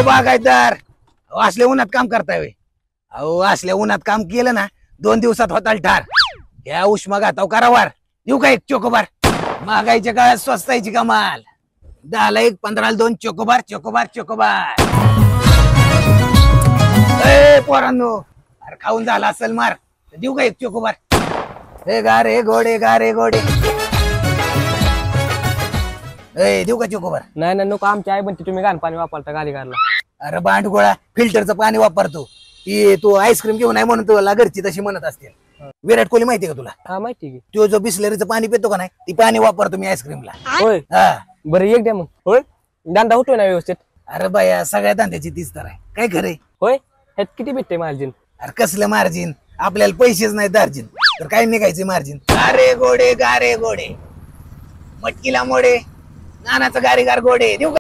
बागायतदार, असल्या उन्हात काम करताय व्हय? अहो असल्या उन्हात काम केलं ना 2 दिवसात होताल ठार. या उष्माघाताव करावार देऊ का 1 चोकोबार? महागाईच्या काळात स्वस्तायची कमाल. 10ला 1, 15ला 2 चोकोबार चोकोबार चोकोबार. ए पोरांनो, अरे खाऊन झाला असेल मार, देऊ का 1 चोकोबार? हे गारे घोडे गारे घोडे. ए देऊ का चोकोबार? नाही नाही नको, आमची आई म्हणते तुम्ही घाण पाणी वापरता गाडी घालला. अरे बांडगोळा, फिल्टरचं पाणी वापरतो. ती तू आईस्क्रीम घेऊन आहे म्हणून तुला घरची तशी म्हणत असते. विराट कोहली माहितीये का तुला? हा माहिती की. तो जो बिस्लरीचं पाणी पितो का नाही, ती पाणी वापरतो मी आईस्क्रीमला. होय हा. बरं एक द्या मग. होय धंदा होतोय ना व्यवस्थित? अरे बाया, सगळ्या धंद्याची तीच तर आहे. काय खरंय? होय ह्यात किती भेटते मार्जिन? अरे कसलं मार्जिन, आपल्याला पैसेच नाही दार्जिन, तर काय निघायचे मार्जिन? गारे गोडे गारे गोडे, मटकीला मोडे, नानाचं गारेगार गोडे. देऊ का?